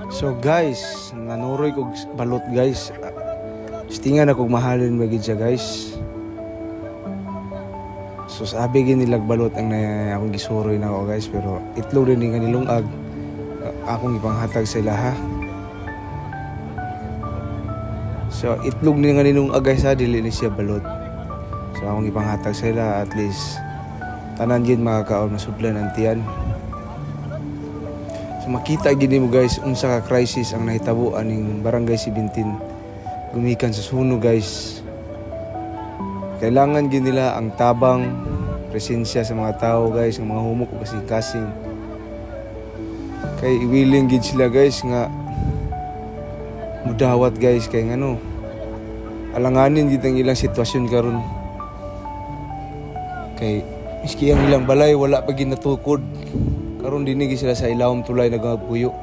So guys, nanuroy kog balot guys. Stingan ako mahalin magid siya guys. So sabi gid nilag balot ang akong gisuroy na ako guys, pero itlog din nga nilungag akong ipanghatag sa ilaha. So itlog ni nga nilungag guys ha, dili ni siya balot. So akong ipanghatag sa ila, at least tanan gid makakaon masudlan ang tiyan. So makita gid mo guys unsa ka crisis ang nahitabo aning Barangay 17 gumikan sa sunog guys. Kailangan gid nila ang tabang presensya sa mga tao guys, ng mga humok o kasing-kasing. Kay willing gid sila guys nga mudawat guys kay ngano alanganin gid ang ilang sitwasyon karon. Kay miski ang ilang balay wala pa gid natukod, karon dinigi sila sa ilawom tulay nagapuyo.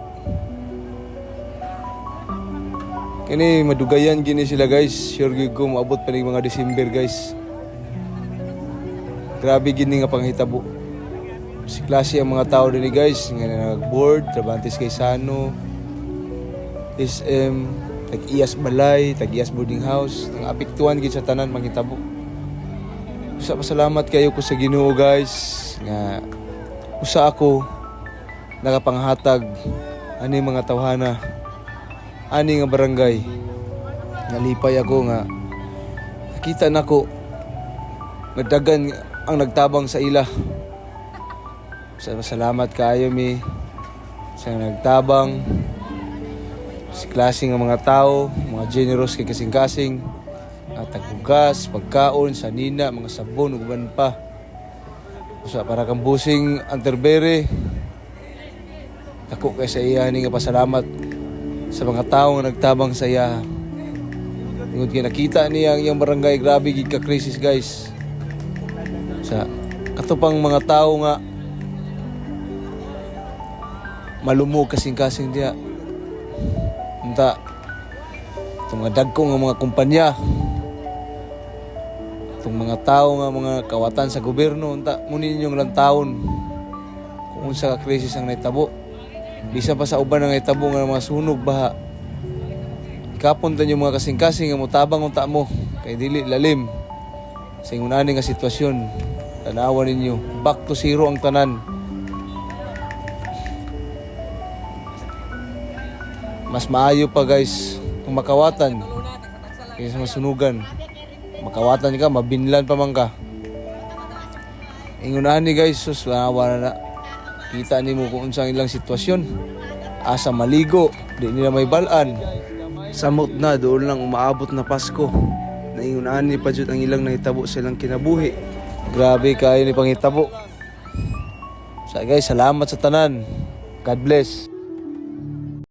Kini madugayan gini sila guys, sure gid ko maabot pa ning mga December guys. Grabe gini nga panghitabo. Si klase ang mga tao dinhi guys nga nag-board, trabantes kay Sano, SM, tag-iyas balay, tag-iyas boarding house, ang apektuhan gid sa tanan manghitabo. Usa pasalamat kayo ko sa Ginoo guys nga usa ako nakapanghatag ani mga tawhana ani nga barangay. Nalipay ako nga nakita nako nga daghan ang nagtabang sa ila. Salamat kaayo mi sa nagtabang, si klase nga mga tao, mga generous kay kasing-kasing, at tagbugas, pagkaon, sanina, mga sabon, uban pa. Usa para kang busing anterbere. Dako kay sa iya ni nga pasalamat sa mga tao nga nagtabang sa iya. Tungod kay nakita niya ang iyang barangay, grabe gid ka crisis guys. Sa katupang mga tao nga malumog kasing-kasing diya. Unta itong mga dagko nga mga kumpanya, itong mga tao nga mga kawatan sa gobyerno, unta muni ninyong lantawon kung unsa ka krisis ang naitabo. Bisa pa sa uban ang naitabo nga mga sunog baha. Ikapunta niyo mga kasing-kasing nga motabang unta mo kay dili lalim sa ingunani nga sitwasyon. Tanawan ninyo, back to zero ang tanan. Mas maayo pa guys kung makawatan kaysa masunugan. Makawatan ka, mabinlan pa man ka. Ingunahan ni guys, sus, wala na. Kita ni mo kung unsang ilang sitwasyon. Asa maligo, di nila may balaan. Samot na, doon lang umaabot na Pasko. Naingunahan ni Pajud ang ilang nahitabo sa ilang kinabuhi. Grabe kayo ni panghitabo. So guys, salamat sa tanan. God bless.